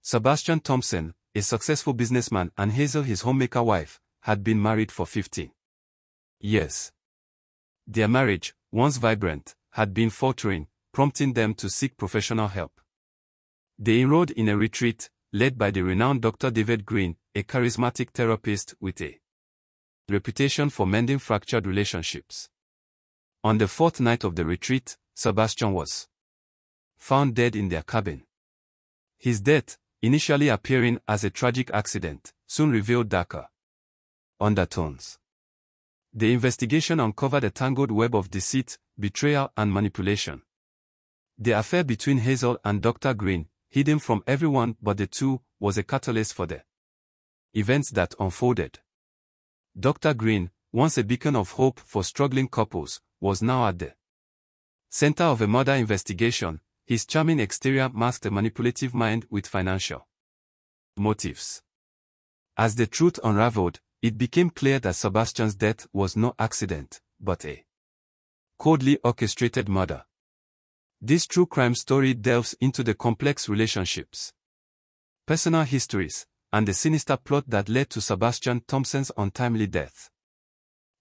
Sebastian Thompson, a successful businessman, and Hazel, his homemaker wife, had been married for 15 years. Their marriage, once vibrant, had been faltering, prompting them to seek professional help. They enrolled in a retreat, led by the renowned Dr. David Green, a charismatic therapist with a reputation for mending fractured relationships. On the fourth night of the retreat, Sebastian was found dead in their cabin. His death, initially appearing as a tragic accident, soon revealed darker undertones. The investigation uncovered a tangled web of deceit, betrayal, and manipulation. The affair between Hazel and Dr. Green, hidden from everyone but the two, was a catalyst for the events that unfolded. Dr. Green, once a beacon of hope for struggling couples, was now at the center of a murder investigation. His charming exterior masked a manipulative mind with financial motives. As the truth unraveled, it became clear that Sebastian's death was no accident, but a coldly orchestrated murder. This true crime story delves into the complex relationships, personal histories, and the sinister plot that led to Sebastian Thompson's untimely death.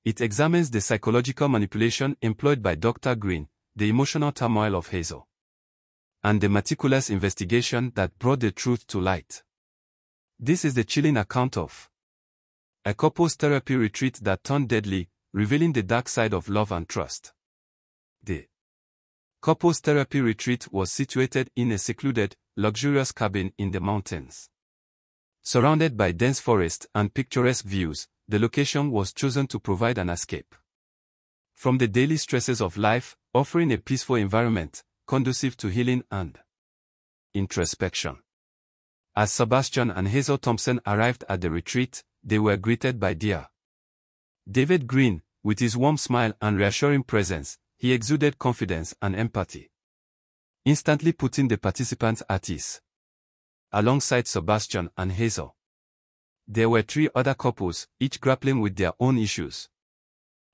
It examines the psychological manipulation employed by Dr. Green, the emotional turmoil of Hazel, and the meticulous investigation that brought the truth to light. This is the chilling account of a couples therapy retreat that turned deadly, revealing the dark side of love and trust. The couples therapy retreat was situated in a secluded, luxurious cabin in the mountains. Surrounded by dense forest and picturesque views, the location was chosen to provide an escape from the daily stresses of life, offering a peaceful environment conducive to healing and introspection. As Sebastian and Hazel Thompson arrived at the retreat, they were greeted by Dr. David Green. With his warm smile and reassuring presence, he exuded confidence and empathy, instantly putting the participants at ease. Alongside Sebastian and Hazel, there were 3 other couples, each grappling with their own issues.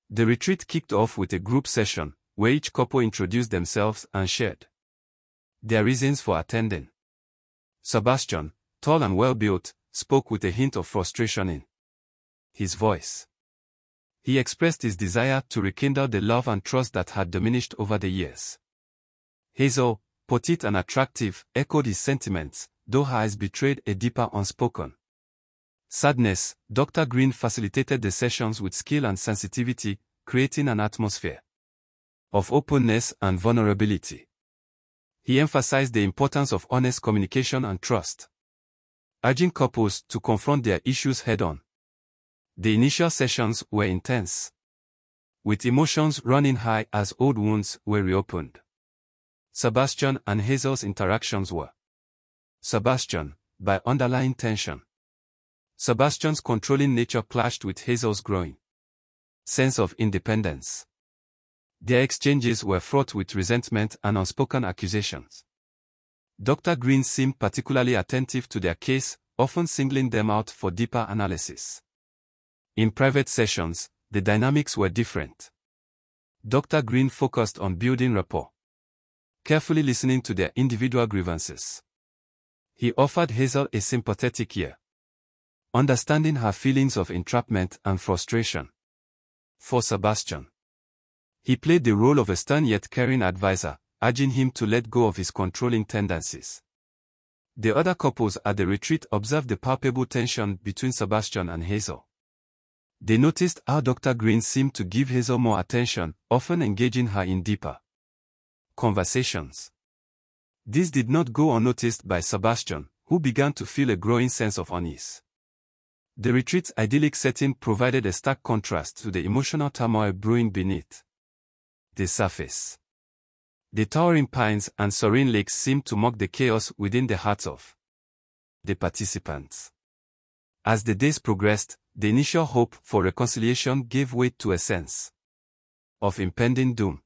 The retreat kicked off with a group session, where each couple introduced themselves and shared their reasons for attending. Sebastian, tall and well-built, spoke with a hint of frustration in his voice. He expressed his desire to rekindle the love and trust that had diminished over the years. Hazel, petite and attractive, echoed his sentiments, though her eyes betrayed a deeper unspoken sadness. Dr. Green facilitated the sessions with skill and sensitivity, creating an atmosphere of openness and vulnerability. He emphasized the importance of honest communication and trust, urging couples to confront their issues head-on. The initial sessions were intense, with emotions running high as old wounds were reopened. Sebastian and Hazel's interactions were Sebastian, by underlying tension. Sebastian's controlling nature clashed with Hazel's growing sense of independence. Their exchanges were fraught with resentment and unspoken accusations. Dr. Green seemed particularly attentive to their case, often singling them out for deeper analysis. In private sessions, the dynamics were different. Dr. Green focused on building rapport, carefully listening to their individual grievances. He offered Hazel a sympathetic ear, understanding her feelings of entrapment and frustration. For Sebastian, he played the role of a stern yet caring advisor, urging him to let go of his controlling tendencies. The other couples at the retreat observed the palpable tension between Sebastian and Hazel. They noticed how Dr. Green seemed to give Hazel more attention, often engaging her in deeper conversations. This did not go unnoticed by Sebastian, who began to feel a growing sense of unease. The retreat's idyllic setting provided a stark contrast to the emotional turmoil brewing beneath the surface. The towering pines and serene lakes seemed to mock the chaos within the hearts of the participants. As the days progressed, the initial hope for reconciliation gave way to a sense of impending doom.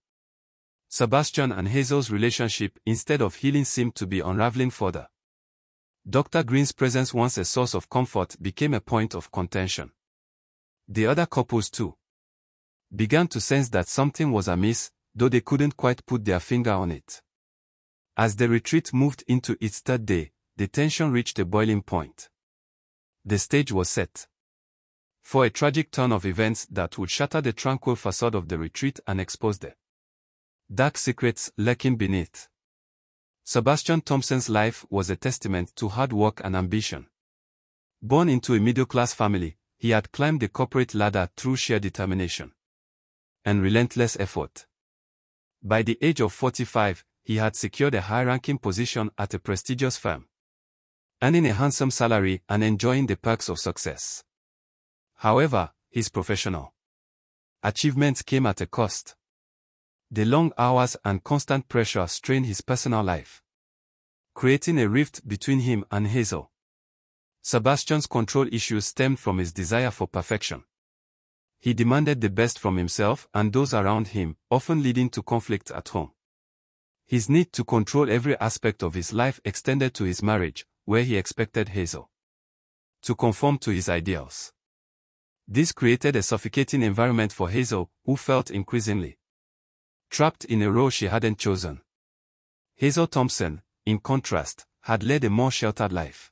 Sebastian and Hazel's relationship, instead of healing, seemed to be unraveling further. Dr. Green's presence, once a source of comfort, became a point of contention. The other couples, too, began to sense that something was amiss, though they couldn't quite put their finger on it. As the retreat moved into its third day, the tension reached a boiling point. The stage was set for a tragic turn of events that would shatter the tranquil facade of the retreat and expose the dark secrets lurking beneath. Sebastian Thompson's life was a testament to hard work and ambition. Born into a middle-class family, he had climbed the corporate ladder through sheer determination and relentless effort. By the age of 45, he had secured a high-ranking position at a prestigious firm, earning a handsome salary and enjoying the perks of success. However, his professional achievements came at a cost. The long hours and constant pressure strained his personal life, creating a rift between him and Hazel. Sebastian's control issues stemmed from his desire for perfection. He demanded the best from himself and those around him, often leading to conflict at home. His need to control every aspect of his life extended to his marriage, where he expected Hazel to conform to his ideals. This created a suffocating environment for Hazel, who felt increasingly trapped in a role she hadn't chosen. Hazel Thompson, in contrast, had led a more sheltered life.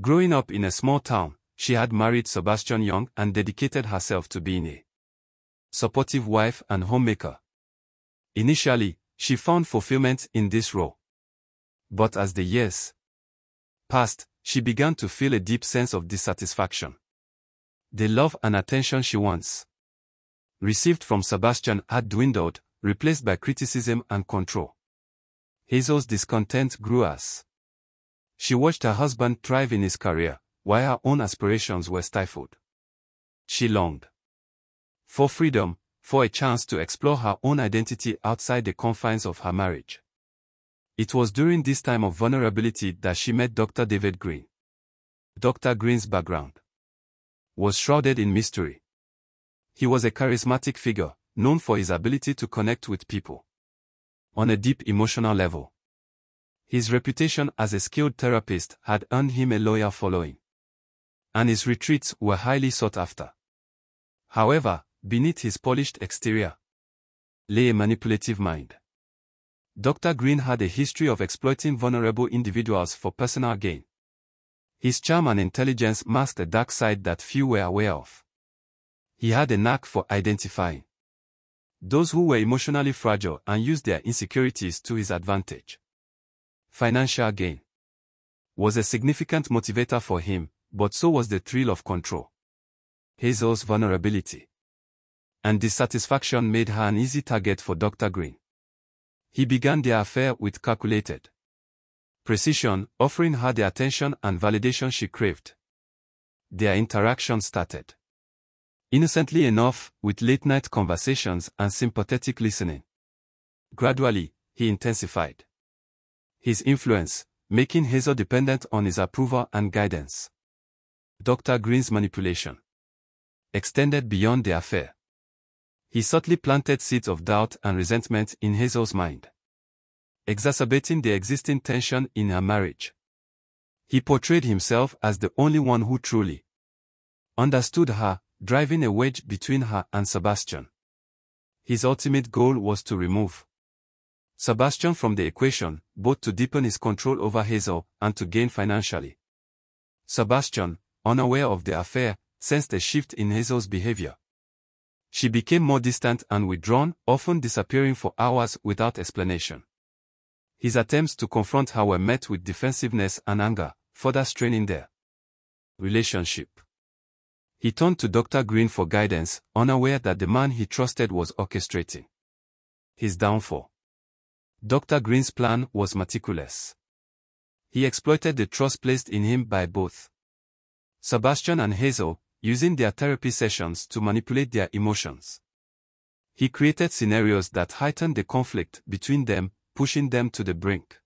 Growing up in a small town, she had married Sebastian young and dedicated herself to being a supportive wife and homemaker. Initially, she found fulfillment in this role. But as the years passed, she began to feel a deep sense of dissatisfaction. The love and attention she once received from Sebastian had dwindled, replaced by criticism and control. Hazel's discontent grew as she watched her husband thrive in his career, while her own aspirations were stifled. She longed for freedom, for a chance to explore her own identity outside the confines of her marriage. It was during this time of vulnerability that she met Dr. David Green. Dr. Green's background was shrouded in mystery. He was a charismatic figure, known for his ability to connect with people on a deep emotional level. His reputation as a skilled therapist had earned him a loyal following, and his retreats were highly sought after. However, beneath his polished exterior lay a manipulative mind. Dr. Green had a history of exploiting vulnerable individuals for personal gain. His charm and intelligence masked a dark side that few were aware of. He had a knack for identifying those who were emotionally fragile and used their insecurities to his advantage. Financial gain was a significant motivator for him, but so was the thrill of control. Hazel's vulnerability and dissatisfaction made her an easy target for Dr. Green. He began their affair with calculated precision, offering her the attention and validation she craved. Their interaction started innocently enough, with late-night conversations and sympathetic listening. Gradually, he intensified his influence, making Hazel dependent on his approval and guidance. Dr. Green's manipulation extended beyond the affair. He subtly planted seeds of doubt and resentment in Hazel's mind, exacerbating the existing tension in her marriage. He portrayed himself as the only one who truly understood her, driving a wedge between her and Sebastian. His ultimate goal was to remove Sebastian from the equation, both to deepen his control over Hazel and to gain financially. Sebastian, unaware of the affair, sensed a shift in Hazel's behavior. She became more distant and withdrawn, often disappearing for hours without explanation. His attempts to confront her were met with defensiveness and anger, further straining their relationship. He turned to Dr. Green for guidance, unaware that the man he trusted was orchestrating his downfall. Dr. Green's plan was meticulous. He exploited the trust placed in him by both Sebastian and Hazel, using their therapy sessions to manipulate their emotions. He created scenarios that heightened the conflict between them, pushing them to the brink.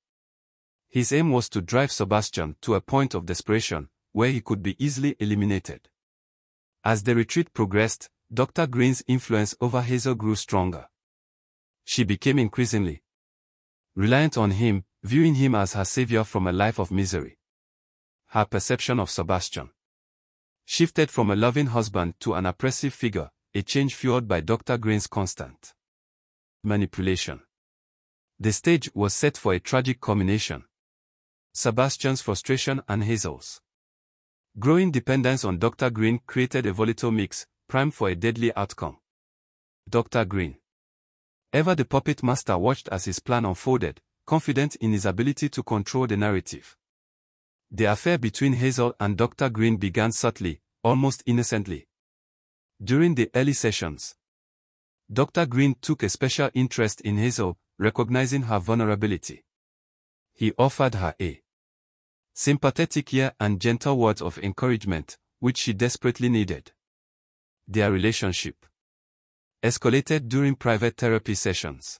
His aim was to drive Sebastian to a point of desperation, where he could be easily eliminated. As the retreat progressed, Dr. Green's influence over Hazel grew stronger. She became increasingly reliant on him, viewing him as her savior from a life of misery. Her perception of Sebastian shifted from a loving husband to an oppressive figure, a change fueled by Dr. Green's constant manipulation. The stage was set for a tragic culmination. Sebastian's frustration and Hazel's growing dependence on Dr. Green created a volatile mix, primed for a deadly outcome. Dr. Green. Ever the puppet master watched as his plan unfolded, confident in his ability to control the narrative. The affair between Hazel and Dr. Green began subtly, almost innocently. During the early sessions, Dr. Green took a special interest in Hazel, recognizing her vulnerability. He offered her a sympathetic ear and gentle words of encouragement, which she desperately needed. Their relationship escalated during private therapy sessions.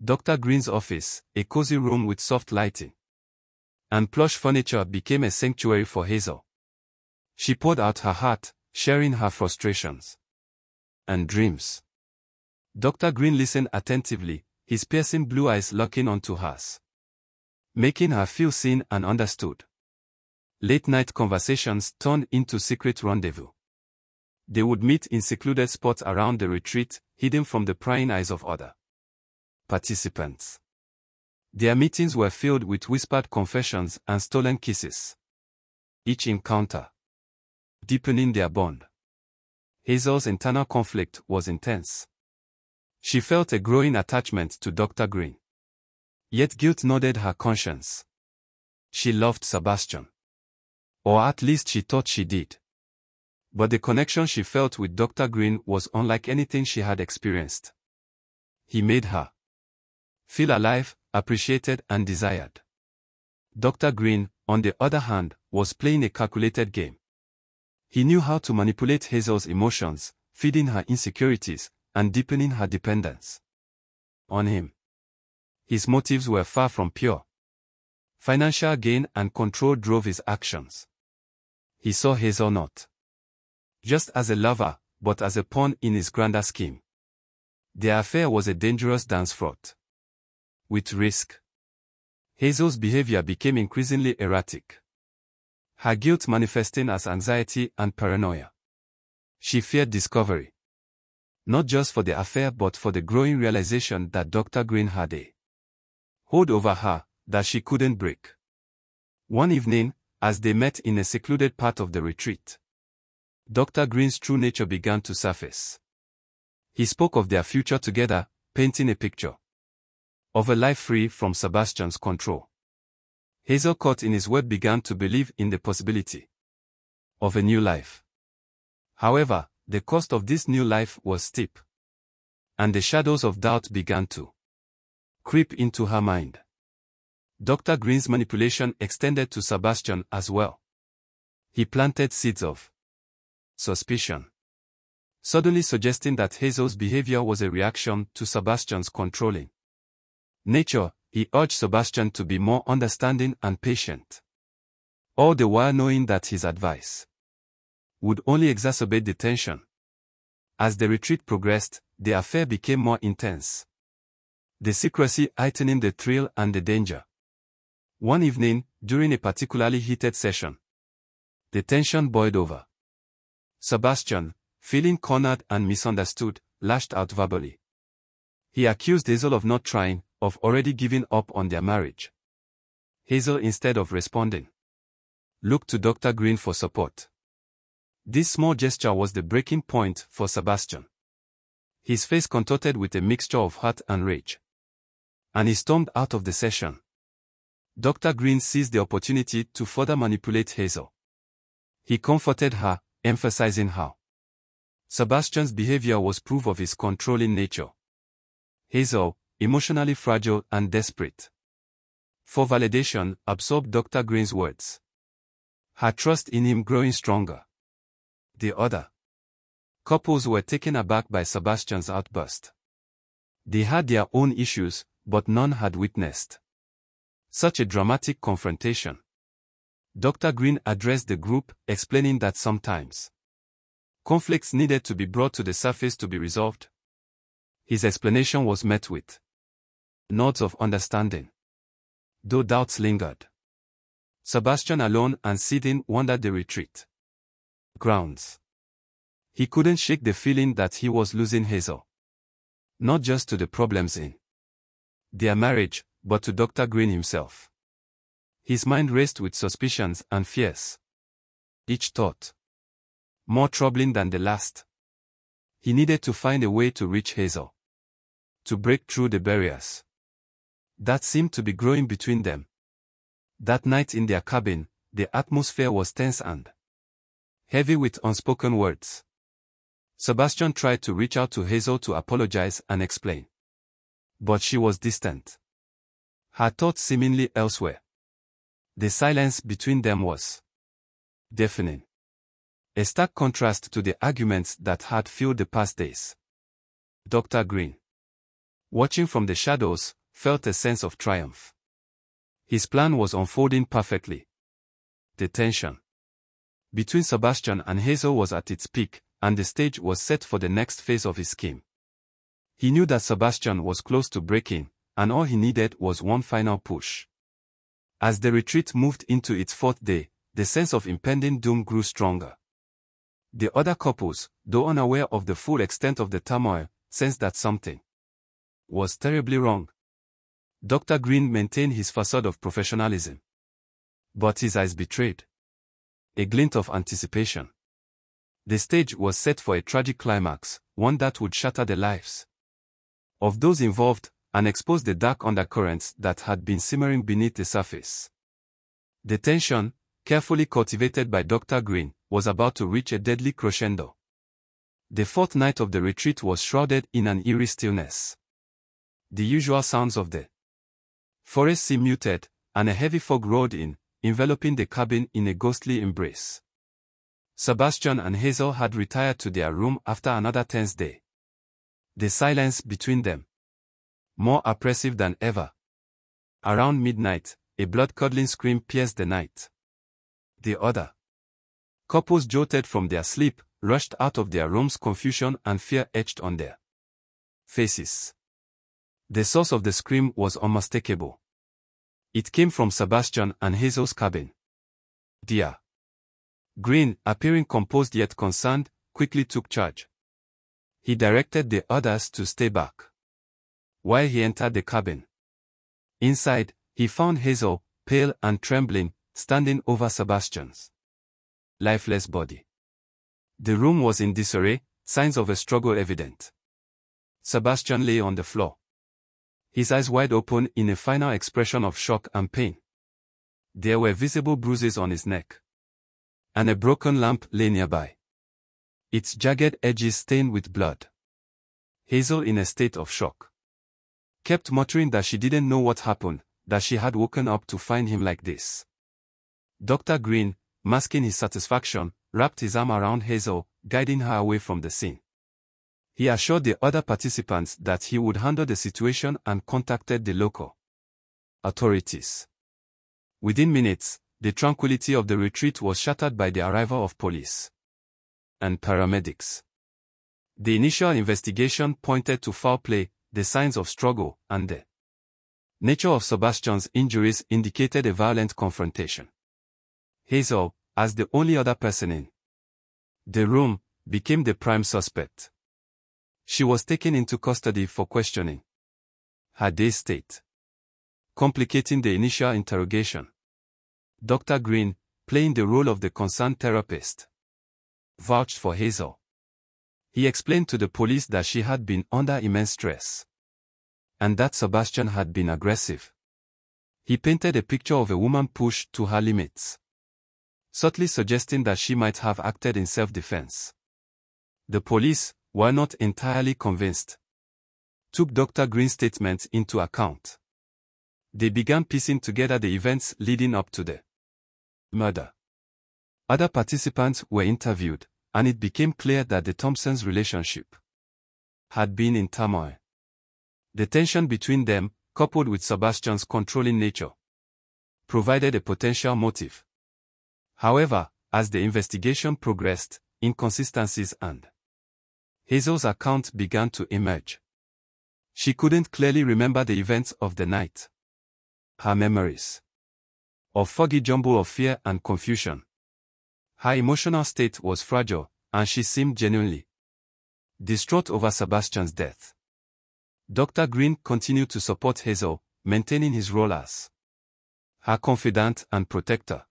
Dr. Green's office, a cozy room with soft lighting and plush furniture, became a sanctuary for Hazel. She poured out her heart, sharing her frustrations and dreams. Dr. Green listened attentively, his piercing blue eyes locking onto hers, making her feel seen and understood. Late-night conversations turned into secret rendezvous. They would meet in secluded spots around the retreat, hidden from the prying eyes of other participants. Their meetings were filled with whispered confessions and stolen kisses. Each encounter deepening their bond. Hazel's internal conflict was intense. She felt a growing attachment to Dr. Green. Yet guilt nodded her conscience. She loved Sebastian. Or at least she thought she did. But the connection she felt with Dr. Green was unlike anything she had experienced. He made her feel alive, appreciated and desired. Dr. Green, on the other hand, was playing a calculated game. He knew how to manipulate Hazel's emotions, feeding her insecurities, and deepening her dependence on him. His motives were far from pure. Financial gain and control drove his actions. He saw Hazel not just as a lover, but as a pawn in his grander scheme. Their affair was a dangerous dance fraught with risk. Hazel's behavior became increasingly erratic, her guilt manifesting as anxiety and paranoia. She feared discovery, not just for the affair but for the growing realization that Dr. Green had a hold over her that she couldn't break. One evening, as they met in a secluded part of the retreat, Dr. Green's true nature began to surface. He spoke of their future together, painting a picture of a life free from Sebastian's control. Hazel, caught in his web, began to believe in the possibility of a new life. However, the cost of this new life was steep, and the shadows of doubt began to creep into her mind. Dr. Green's manipulation extended to Sebastian as well. He planted seeds of suspicion, suddenly suggesting that Hazel's behavior was a reaction to Sebastian's controlling nature. He urged Sebastian to be more understanding and patient, all the while knowing that his advice would only exacerbate the tension. As the retreat progressed, the affair became more intense, the secrecy heightening the thrill and the danger. One evening, during a particularly heated session, the tension boiled over. Sebastian, feeling cornered and misunderstood, lashed out verbally. He accused Hazel of not trying, of already giving up on their marriage. Hazel, instead of responding, looked to Dr. Green for support. This small gesture was the breaking point for Sebastian. His face contorted with a mixture of hurt and rage, and he stormed out of the session. Dr. Green seized the opportunity to further manipulate Hazel. He comforted her, emphasizing how Sebastian's behavior was proof of his controlling nature. Hazel, emotionally fragile and desperate for validation, absorbed Dr. Green's words, her trust in him growing stronger. The other couples were taken aback by Sebastian's outburst. They had their own issues, but none had witnessed such a dramatic confrontation. Dr. Green addressed the group, explaining that sometimes conflicts needed to be brought to the surface to be resolved. His explanation was met with nods of understanding, though doubts lingered. Sebastian, alone and sitting, wandered the retreat grounds. He couldn't shake the feeling that he was losing Hazel, not just to the problems in their marriage, but to Dr. Green himself. His mind raced with suspicions and fears. Each thought more troubling than the last. He needed to find a way to reach Hazel. To break through the barriers that seemed to be growing between them. That night in their cabin, the atmosphere was tense and heavy with unspoken words. Sebastian tried to reach out to Hazel to apologize and explain. But she was distant. Her thoughts seemingly elsewhere. The silence between them was deafening. A stark contrast to the arguments that had filled the past days. Dr. Green, watching from the shadows, felt a sense of triumph. His plan was unfolding perfectly. The tension between Sebastian and Hazel was at its peak, and the stage was set for the next phase of his scheme. He knew that Sebastian was close to breaking, and all he needed was one final push. As the retreat moved into its fourth day, the sense of impending doom grew stronger. The other couples, though unaware of the full extent of the turmoil, sensed that something was terribly wrong. Dr. Green maintained his facade of professionalism. But his eyes betrayed a glint of anticipation. The stage was set for a tragic climax, one that would shatter the lives of those involved and expose the dark undercurrents that had been simmering beneath the surface. The tension, carefully cultivated by Dr. Green, was about to reach a deadly crescendo. The fourth night of the retreat was shrouded in an eerie stillness. The usual sounds of the forest seemed muted, and a heavy fog rolled in, enveloping the cabin in a ghostly embrace. Sebastian and Hazel had retired to their room after another tense day. The silence between them, more oppressive than ever. Around midnight, a blood-curdling scream pierced the night. The other couples jolted from their sleep, rushed out of their rooms, confusion and fear etched on their faces. The source of the scream was unmistakable. It came from Sebastian and Hazel's cabin. Dr. Green, appearing composed yet concerned, quickly took charge. He directed the others to stay back while he entered the cabin. Inside, he found Hazel, pale and trembling, standing over Sebastian's lifeless body. The room was in disarray, signs of a struggle evident. Sebastian lay on the floor, his eyes wide open in a final expression of shock and pain. There were visible bruises on his neck, and a broken lamp lay nearby, its jagged edges stained with blood. Hazel, in a state of shock, kept muttering that she didn't know what happened, that she had woken up to find him like this. Dr. Green, masking his satisfaction, wrapped his arm around Hazel, guiding her away from the scene. He assured the other participants that he would handle the situation and contacted the local authorities. Within minutes, the tranquility of the retreat was shattered by the arrival of police and paramedics. The initial investigation pointed to foul play, the signs of struggle, and the nature of Sebastian's injuries indicated a violent confrontation. Hazel, as the only other person in the room, became the prime suspect. She was taken into custody for questioning. Her dazed state complicating the initial interrogation. Dr. Green, playing the role of the concerned therapist, vouched for Hazel. He explained to the police that she had been under immense stress, and that Sebastian had been aggressive. He painted a picture of a woman pushed to her limits, subtly suggesting that she might have acted in self-defense. The police, while not entirely convinced, took Dr. Green's statement into account. They began piecing together the events leading up to the murder. Other participants were interviewed, and it became clear that the Thompsons' relationship had been in turmoil. The tension between them, coupled with Sebastian's controlling nature, provided a potential motive. However, as the investigation progressed, inconsistencies and Hazel's account began to emerge. She couldn't clearly remember the events of the night. Her memories of foggy jumble of fear and confusion. Her emotional state was fragile, and she seemed genuinely distraught over Sebastian's death. Dr. Green continued to support Hazel, maintaining his role as her confidant and protector.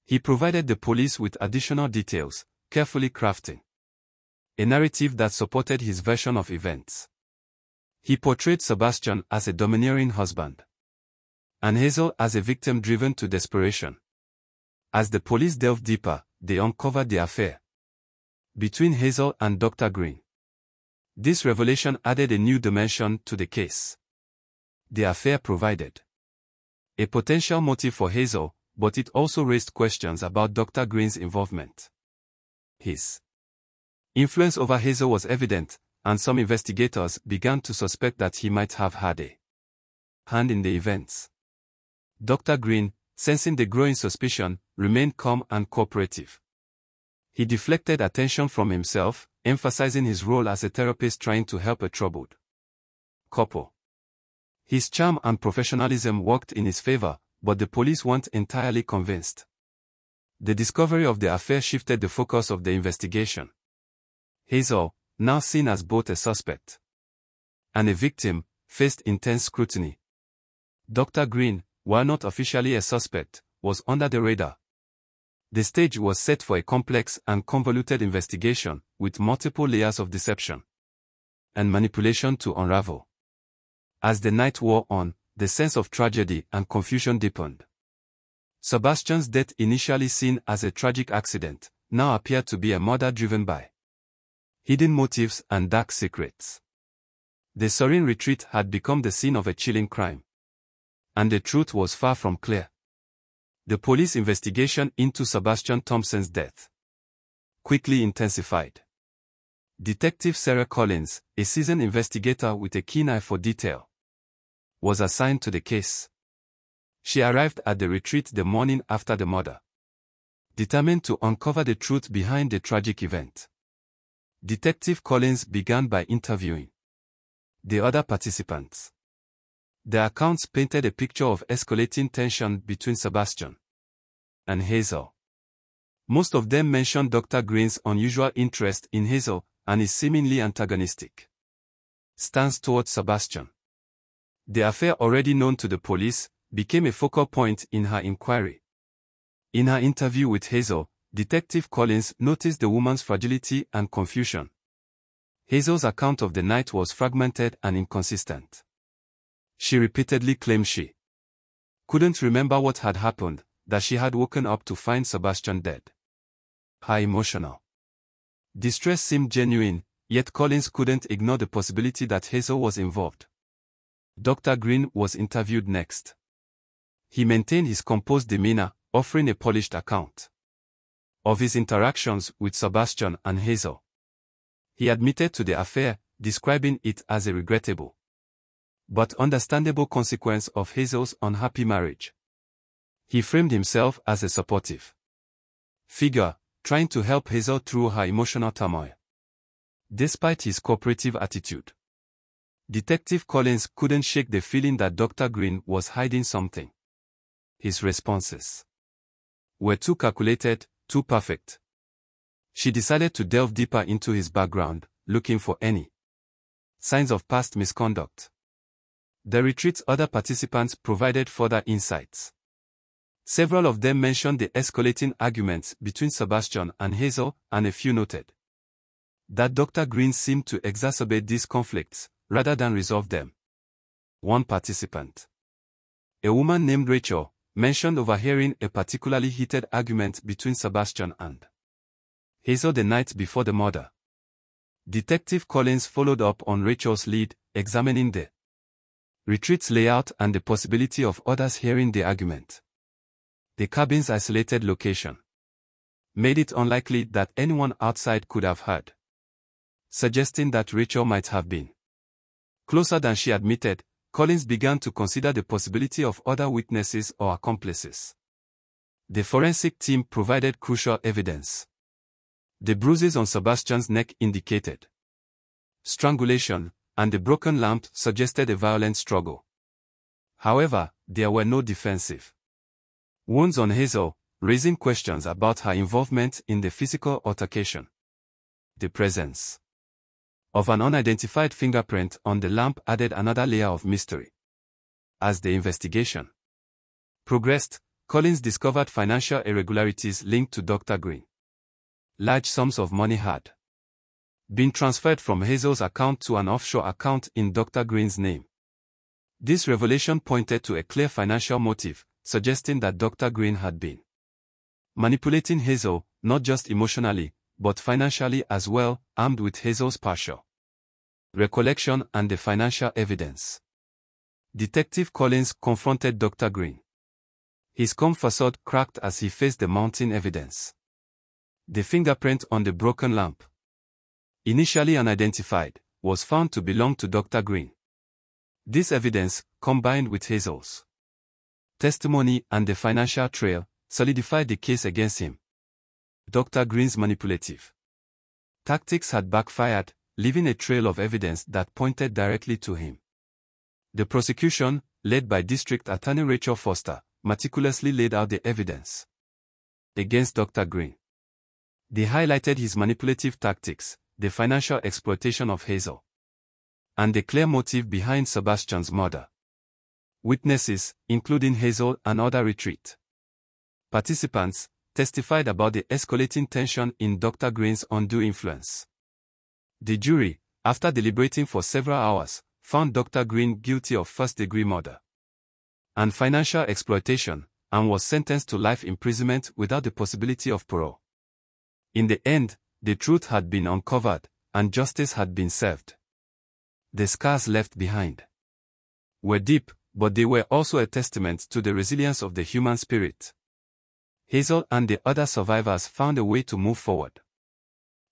He provided the police with additional details, carefully crafting a narrative that supported his version of events. He portrayed Sebastian as a domineering husband, and Hazel as a victim driven to desperation. As the police delved deeper, they uncovered the affair between Hazel and Dr. Green. This revelation added a new dimension to the case. The affair provided a potential motive for Hazel, but it also raised questions about Dr. Green's involvement. His influence over Hazel was evident, and some investigators began to suspect that he might have had a hand in the events. Dr. Green, sensing the growing suspicion, remained calm and cooperative. He deflected attention from himself, emphasizing his role as a therapist trying to help a troubled couple. His charm and professionalism worked in his favor, but the police weren't entirely convinced. The discovery of the affair shifted the focus of the investigation. Hazel, now seen as both a suspect and a victim, faced intense scrutiny. Dr. Green, while not officially a suspect, was under the radar. The stage was set for a complex and convoluted investigation, with multiple layers of deception and manipulation to unravel. As the night wore on, the sense of tragedy and confusion deepened. Sebastian's death, initially seen as a tragic accident, now appeared to be a murder driven by hidden motives and dark secrets. The serene retreat had become the scene of a chilling crime, and the truth was far from clear. The police investigation into Sebastian Thompson's death quickly intensified. Detective Sarah Collins, a seasoned investigator with a keen eye for detail, was assigned to the case. She arrived at the retreat the morning after the murder, determined to uncover the truth behind the tragic event. Detective Collins began by interviewing the other participants. Their accounts painted a picture of escalating tension between Sebastian and Hazel. Most of them mentioned Dr. Green's unusual interest in Hazel and his seemingly antagonistic stance towards Sebastian. The affair, already known to the police, became a focal point in her inquiry. In her interview with Hazel, Detective Collins noticed the woman's fragility and confusion. Hazel's account of the night was fragmented and inconsistent. She repeatedly claimed she couldn't remember what had happened, that she had woken up to find Sebastian dead. Her emotional distress seemed genuine, yet Collins couldn't ignore the possibility that Hazel was involved. Dr. Green was interviewed next. He maintained his composed demeanor, offering a polished account of his interactions with Sebastian and Hazel. He admitted to the affair, describing it as a regrettable but understandable consequence of Hazel's unhappy marriage. He framed himself as a supportive figure, trying to help Hazel through her emotional turmoil. Despite his cooperative attitude, Detective Collins couldn't shake the feeling that Dr. Green was hiding something. His responses were too calculated, too perfect. She decided to delve deeper into his background, looking for any signs of past misconduct. The retreat's other participants provided further insights. Several of them mentioned the escalating arguments between Sebastian and Hazel, and a few noted that Dr. Green seemed to exacerbate these conflicts, rather than resolve them. One participant, a woman named Rachel, mentioned overhearing a particularly heated argument between Sebastian and Hazel the night before the murder. Detective Collins followed up on Rachel's lead, examining the retreat's layout and the possibility of others hearing the argument. The cabin's isolated location made it unlikely that anyone outside could have heard, suggesting that Rachel might have been closer than she admitted. Collins began to consider the possibility of other witnesses or accomplices. The forensic team provided crucial evidence. The bruises on Sebastian's neck indicated strangulation, and the broken lamp suggested a violent struggle. However, there were no defensive wounds on Hazel, raising questions about her involvement in the physical altercation. The presence of an unidentified fingerprint on the lamp added another layer of mystery. As the investigation progressed, Collins discovered financial irregularities linked to Dr. Green. Large sums of money had been transferred from Hazel's account to an offshore account in Dr. Green's name. This revelation pointed to a clear financial motive, suggesting that Dr. Green had been manipulating Hazel, not just emotionally, but financially as well, armed with Hazel's partial recollection and the financial evidence. Detective Collins confronted Dr. Green. His calm facade cracked as he faced the mounting evidence. The fingerprint on the broken lamp, initially unidentified, was found to belong to Dr. Green. This evidence, combined with Hazel's testimony and the financial trail, solidified the case against him. Dr. Green's manipulative tactics had backfired, leaving a trail of evidence that pointed directly to him. The prosecution, led by District Attorney Rachel Foster, meticulously laid out the evidence against Dr. Green. They highlighted his manipulative tactics, the financial exploitation of Hazel, and the clear motive behind Sebastian's murder. Witnesses, including Hazel and other retreat participants, testified about the escalating tension in Dr. Green's undue influence. The jury, after deliberating for several hours, found Dr. Green guilty of first-degree murder and financial exploitation, and was sentenced to life imprisonment without the possibility of parole. In the end, the truth had been uncovered, and justice had been served. The scars left behind were deep, but they were also a testament to the resilience of the human spirit. Hazel and the other survivors found a way to move forward,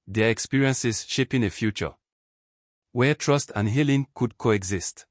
their experiences shaping a future where trust and healing could coexist.